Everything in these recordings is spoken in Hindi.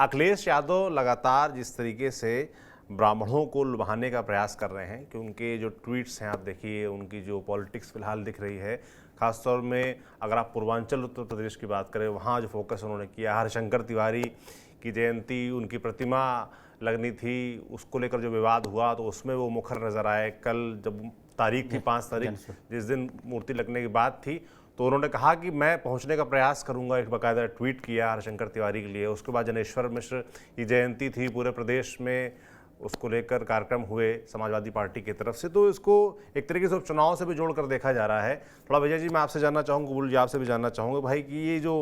अखिलेश यादव लगातार जिस तरीके से ब्राह्मणों को लुभाने का प्रयास कर रहे हैं कि उनके जो ट्वीट्स हैं आप देखिए, उनकी जो पॉलिटिक्स फिलहाल दिख रही है, खासतौर में अगर आप पूर्वांचल उत्तर प्रदेश की बात करें, वहाँ जो फोकस उन्होंने किया, हरिशंकर तिवारी की जयंती, उनकी प्रतिमा लगनी थी, उसको लेकर जो विवाद हुआ तो उसमें वो मुखर नजर आए। कल जब तारीख थी 5 तारीख, जिस दिन मूर्ति लगने की बात थी, तो उन्होंने कहा कि मैं पहुंचने का प्रयास करूंगा, एक बाकायदा ट्वीट किया हरिशंकर तिवारी के लिए। उसके बाद जनेश्वर मिश्र की जयंती थी, पूरे प्रदेश में उसको लेकर कार्यक्रम हुए समाजवादी पार्टी की तरफ से। तो इसको एक तरीके से उपचुनाव से भी जोड़कर देखा जा रहा है। थोड़ा विजय जी, मैं आपसे जानना चाहूँगा, गुबुल जी आपसे भी जानना चाहूँगा भाई कि ये जो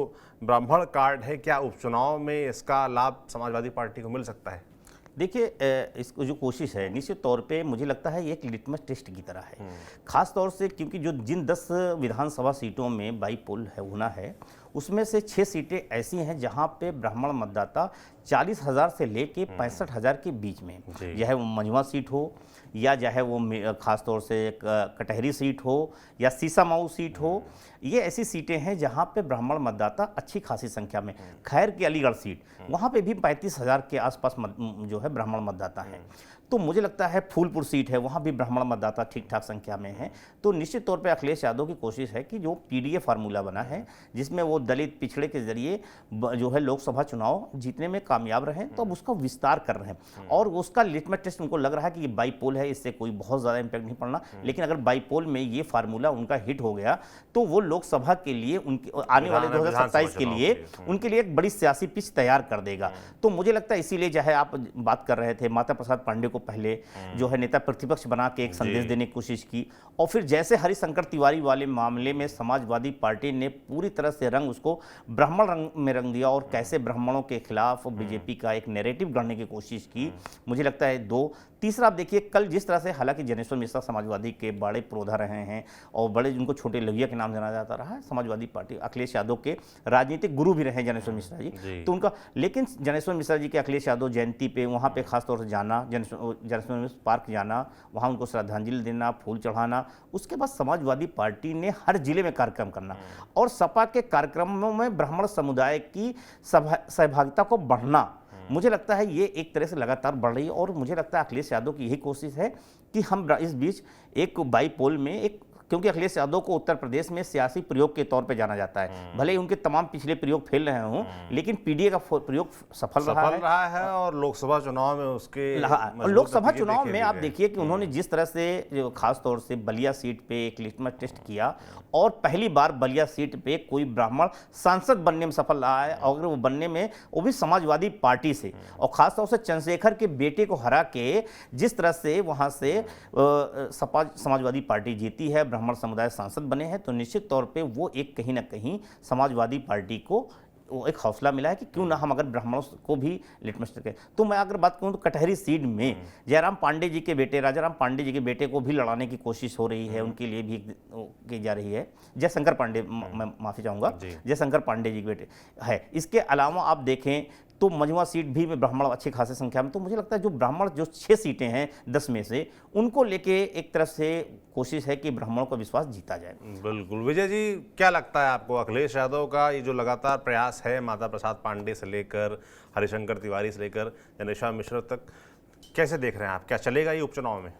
ब्राह्मण कार्ड है, क्या उपचुनाव में इसका लाभ समाजवादी पार्टी को मिल सकता है? देखिए, इसको जो कोशिश है निश्चित तौर पे मुझे लगता है ये एक लिटमस टेस्ट की तरह है। खास तौर से क्योंकि जो जिन 10 विधानसभा सीटों में बाईपोल है होना है, उसमें से 6 सीटें ऐसी हैं जहां पे ब्राह्मण मतदाता 40,000 से लेके 65,000 के बीच में, चाहे वो मझवा सीट हो या चाहे वो खास तौर से कटहरी सीट हो या सीसामाऊ सीट हो, ये ऐसी सीटें हैं जहां पे ब्राह्मण मतदाता अच्छी खासी संख्या में। खैर की अलीगढ़ सीट, वहां पे भी 35,000 के आसपास जो है ब्राह्मण मतदाता हैं। तो मुझे लगता है फूलपुर सीट है, वहाँ भी ब्राह्मण मतदाता ठीक ठाक संख्या में है। तो निश्चित तौर पे अखिलेश यादव की कोशिश है कि जो पीडीए फार्मूला बना है, जिसमें वो दलित पिछड़े के जरिए जो है लोकसभा चुनाव जीतने में कामयाब रहे, तो अब उसका विस्तार कर रहे हैं। और उसका लिटमस टेस्ट उनको लग रहा है कि ये बाईपोल है, इससे कोई बहुत ज़्यादा इंपैक्ट नहीं पड़ना। लेकिन अगर बाईपोल में ये फार्मूला उनका हिट हो गया तो वो लोकसभा के लिए, उनके आने वाले 2027 के लिए उनके लिए एक बड़ी सियासी पिच तैयार कर देगा। तो मुझे लगता है इसीलिए चाहे आप बात कर रहे थे, माता प्रसाद पांडे को पहले जो है नेता प्रतिपक्ष बना के एक संदेश देने की कोशिश की, और फिर जैसे हरिशंकर तिवारी वाले मामले में समाजवादी पार्टी ने पूरी तरह से रंग उसको ब्राह्मण रंग में रंग दिया और कैसे ब्राह्मणों के खिलाफ बीजेपी का एक नैरेटिव गढ़ने की कोशिश की। मुझे लगता है 2 तीसरा, आप देखिए कल जिस तरह से, हालांकि जनेश्वर मिश्रा समाजवादी के बड़े प्रोधा रहे हैं और बड़े जिनको छोटे लोहिया के नाम जाना जाता रहा है, समाजवादी पार्टी अखिलेश यादव के राजनीतिक गुरु भी रहे जनेश्वर मिश्रा जी, तो उनका, लेकिन जनेश्वर मिश्रा जी के अखिलेश यादव जयंती पे वहाँ पे खासतौर से जाना, जनेश्वर मिश्र पार्क जाना, वहाँ उनको श्रद्धांजलि देना, फूल चढ़ाना, उसके बाद समाजवादी पार्टी ने हर जिले में कार्यक्रम करना और सपा के कार्यक्रमों में ब्राह्मण समुदाय की सहभागिता को बढ़ना, मुझे लगता है ये एक तरह से लगातार बढ़ रही है। और मुझे लगता है अखिलेश यादव की यही कोशिश है कि हम इस बीच एक बाईपोल में एक, क्योंकि अखिलेश यादव को उत्तर प्रदेश में सियासी प्रयोग के तौर पे जाना जाता है, भले ही उनके तमाम पिछले प्रयोग फेल रहे हों, लेकिन पीडीए का प्रयोग सफल रहा है और लोकसभा चुनाव में उसके, और लोकसभा चुनाव में आप देखिए कि उन्होंने जिस तरह से जो खास तौर से बलिया सीट पे एक लिटमस टेस्ट किया और पहली बार बलिया सीट पे कोई ब्राह्मण सांसद बनने में सफल रहा है, और वो बनने में वो भी समाजवादी पार्टी से, और खास तौर से चंद्रशेखर के बेटे को हरा के जिस तरह से वहां से समाजवादी पार्टी जीती है, ब्राह्मण समुदाय सांसद बने हैं, तो निश्चित तौर पे वो एक कहीं ना कहीं समाजवादी पार्टी को वो एक हौसला मिला है कि क्यों ना हम अगर ब्राह्मणों को भी लिटमस टेस्ट करें। तो मैं अगर बात करूं तो कटहरी सीट में जयराम पांडे जी के बेटे, राजाराम पांडे जी के बेटे को भी लड़ाने की कोशिश हो रही है, उनके लिए भी की जा रही है। जयशंकर पांडे, मैं माफी चाहूंगा, जयशंकर पांडे जी के बेटे है। इसके अलावा आप देखें तो मझवा सीट भी में ब्राह्मण अच्छी खासी संख्या में। तो मुझे लगता है जो ब्राह्मण जो 6 सीटें हैं 10 में से, उनको लेके एक तरफ से कोशिश है कि ब्राह्मणों का विश्वास जीता जाए। बिल्कुल। विजय जी, क्या लगता है आपको अखिलेश यादव का ये जो लगातार प्रयास है, माता प्रसाद पांडे से लेकर हरिशंकर तिवारी से लेकर जनेश्वर मिश्र तक, कैसे देख रहे हैं आप? क्या चलेगा ये उपचुनाव में?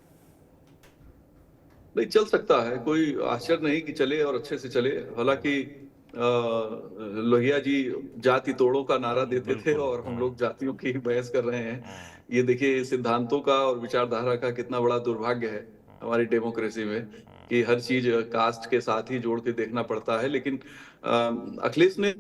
नहीं, चल सकता है, कोई आश्चर्य नहीं कि चले और अच्छे से चले। हालांकि लोहिया जी जाति तोड़ों का नारा देते थे और हम लोग जातियों की बहस कर रहे हैं। ये देखिए सिद्धांतों का और विचारधारा का कितना बड़ा दुर्भाग्य है हमारी डेमोक्रेसी में कि हर चीज कास्ट के साथ ही जोड़ के देखना पड़ता है। लेकिन अखिलेश ने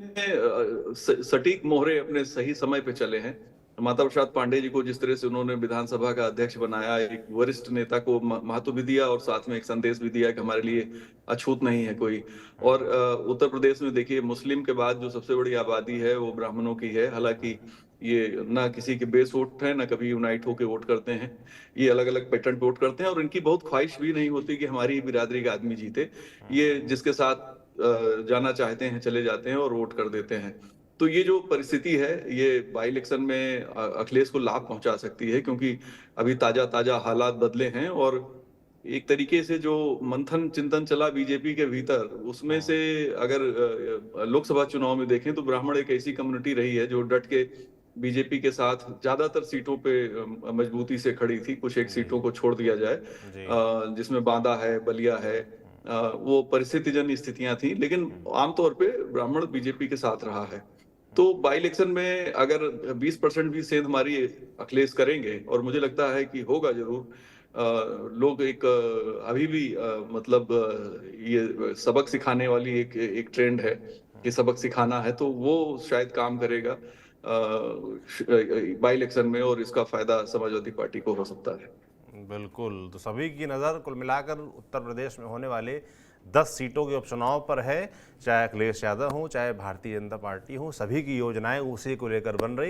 सटीक मोहरे अपने सही समय पे चले हैं। माता प्रसाद पांडे जी को जिस तरह से उन्होंने विधानसभा का अध्यक्ष बनाया, एक वरिष्ठ नेता को महत्व भी दिया और साथ में एक संदेश भी दिया कि हमारे लिए अछूत नहीं है कोई। और उत्तर प्रदेश में देखिए मुस्लिम के बाद जो सबसे बड़ी आबादी है वो ब्राह्मणों की है। हालांकि ये ना किसी के बेस वोट है, ना कभी यूनाइट होकर वोट करते हैं, ये अलग अलग पैटर्न पे वोट करते हैं और इनकी बहुत ख्वाहिश भी नहीं होती कि हमारी बिरादरी का आदमी जीते। ये जिसके साथ जाना चाहते हैं चले जाते हैं और वोट कर देते हैं। तो ये जो परिस्थिति है ये बाई इलेक्शन में अखिलेश को लाभ पहुंचा सकती है, क्योंकि अभी ताजा ताजा हालात बदले हैं और एक तरीके से जो मंथन चिंतन चला बीजेपी के भीतर, उसमें से अगर लोकसभा चुनाव में देखें तो ब्राह्मण एक ऐसी कम्युनिटी रही है जो डट के बीजेपी के साथ ज्यादातर सीटों पे मजबूती से खड़ी थी। कुछ एक सीटों को छोड़ दिया जाए, जी। जिसमें बांदा है, बलिया है, वो परिस्थितिजन्य स्थितियां थी, लेकिन आमतौर पे ब्राह्मण बीजेपी के साथ रहा है। तो बाई इलेक्शन में अगर 20% भी सेंधमारी अखिलेश करेंगे, और मुझे लगता है कि होगा जरूर, लोग एक अभी भी मतलब ये सबक सिखाने वाली एक ट्रेंड है कि सबक सिखाना है, तो वो शायद काम करेगा बाई इलेक्शन में, और इसका फायदा समाजवादी पार्टी को हो सकता है। बिल्कुल, तो सभी की नज़र कुल मिलाकर उत्तर प्रदेश में होने वाले 10 सीटों के उपचुनाव पर है। चाहे अखिलेश यादव हों, चाहे भारतीय जनता पार्टी हो, सभी की योजनाएं उसी को लेकर बन रही।